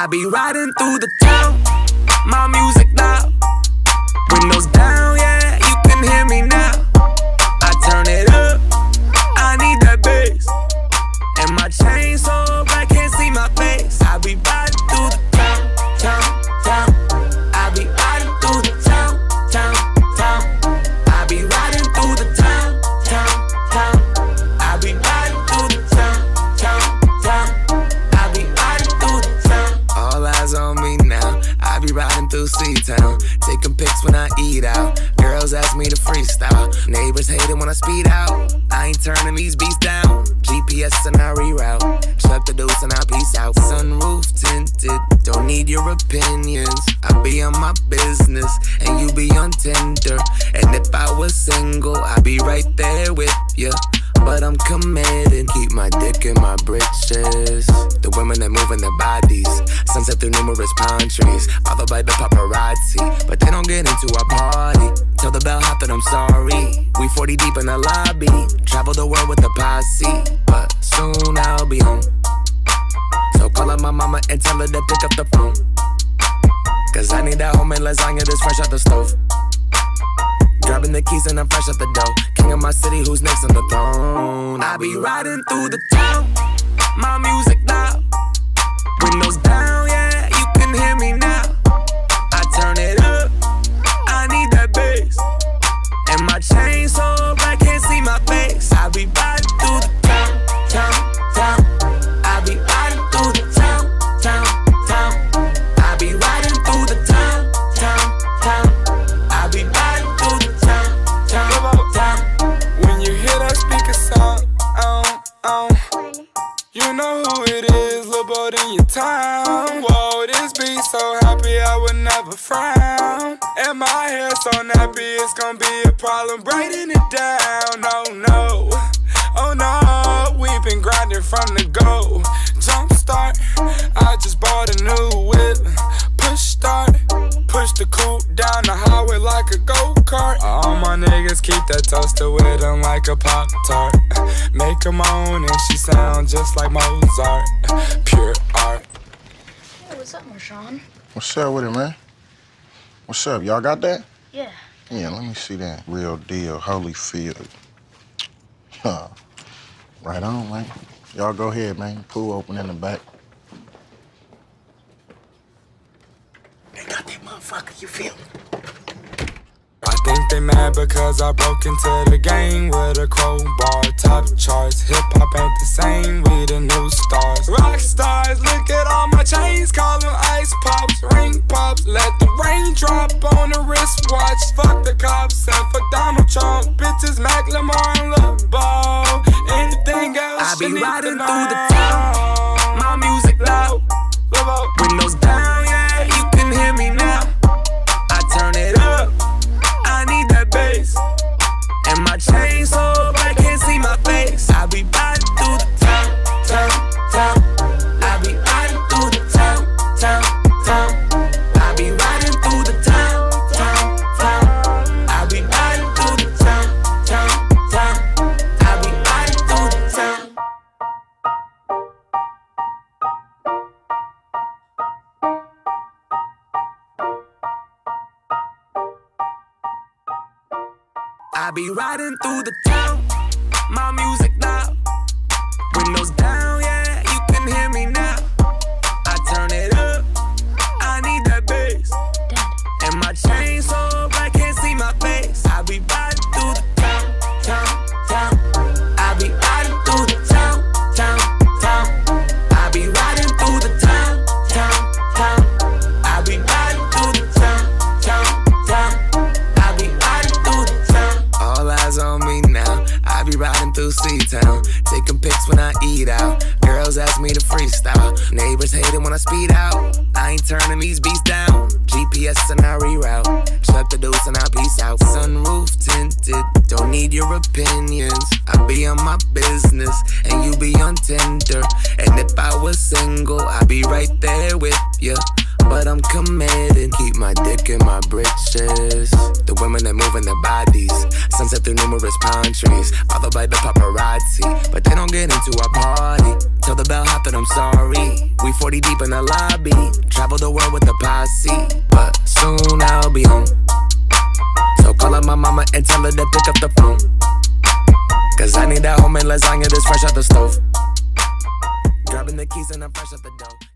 I be riding through the town, my music loud, windows down, yeah, you can hear me now. I turn it up, I need that bass, and my chain so bright can't see my face. I be riding through the town, town, town. I be riding through the town, town, town. I be riding through the town, town, town. I be riding through the town, town, town. I be riding through the town. All eyes on me now. I be riding through C-Town, taking pics when I eat out. Girls ask me to freestyle. Neighbors hate it when I speed out. I ain't turning these beats down. GPS and I reroute. Slap the deuce and I peace out. Sunroof tinted, don't need your opinions. I be on my business and you be on Tinder. And if I was single, I'd be right there with you. But I'm committed, keep my dick in my britches. The women that moving their bodies, sunset through numerous pine trees. Followed by the paparazzi, but they don't get into our party. Tell the bellhop that I'm sorry. We 40 deep in the lobby, travel the world with the posse. But soon I'll be home, so call up my mama and tell her to pick up the phone. Cause I need that homemade lasagna that's fresh out the stove. Grabbing the keys and I'm fresh out the dough. King of my city, who's next on the throne? I be riding through the town, my music loud, windows down, yeah, you can hear me now. I turn it up, I need that bass, and my chain so bright can't see my face. I be riding through the town, town, town. I be riding through the town, town, town. I be riding through the town, town, town. I be riding through the town, town, town. When you hear that speaker sound, you know who it is, lil' boat in your town. Whoa, this beat so happy I would never frown. And my hair so nappy, it's gonna be a problem braiding it down. Oh no, oh no, we've been grinding from the go. Jump start, I just bought a new whip. Push start, push the coupe down the highway like a go-kart. All my niggas keep that toaster with them like a Pop-Tart. Make her moan and she sound just like Mozart. Pure art. Hey, what's up, Marshawn? What's up with it, man? What's up? Y'all got that? Yeah. Yeah, let me see that. Real deal, Holyfield. Huh. Right on, man. Y'all go ahead, man. Pool open in the back. They got that motherfucker, you feel me? I think they mad because I broke into the game with a crowbar. Top charts, hip-hop ain't the same, we the new stars. Rock stars, look at all my chains, call them ice pops, ring pops. Let the rain drop on the wristwatch. Fuck the cops and fuck Donald Trump. Bitches, Macklemore and Lil Ball. Anything else I be you need riding to through know. the town, my music loud, windows down, yeah, you can hear me now. I turn it up, I need that bass, and my chain so bright can't see my face. I be riding through the town, town, town. I be riding through the town, town, town. I be riding through the town, town, town. I be riding through the town, town, town. I be riding through the town. I be riding through the town, my music loud, windows down, yeah, you can hear me now. I turn it up, I need that bass, Dad. and my chain so bright can't see my face. I be riding through the town, town, town. I be riding through the town, town, town. I be riding through the town, town, town. I be riding through the town, town, town. I be riding through the town. All eyes on me now. I be riding through C-Town, taking pics when I eat out. Girls ask me to freestyle. Neighbors hate it when I speed out. I ain't turning these beats down. GPS and I reroute. Slap the deuce and I peace out. Sunroof tinted, don't need your opinions. I be on my business and you be on Tinder. And if I was single, I'd be right there with you. But I'm committed, keep my dick in my britches. The women that moving their bodies, sunset through numerous pine trees. Followed by the paparazzi, but they don't get into our party. Tell the bellhop that I'm sorry. We 40 deep in the lobby, travel the world with the posse, but soon I'll be home. So call up my mama and tell her to pick up the phone, cause I need that homemade lasagna that's fresh out the stove. Grabbing the keys and I'm fresh out the dough.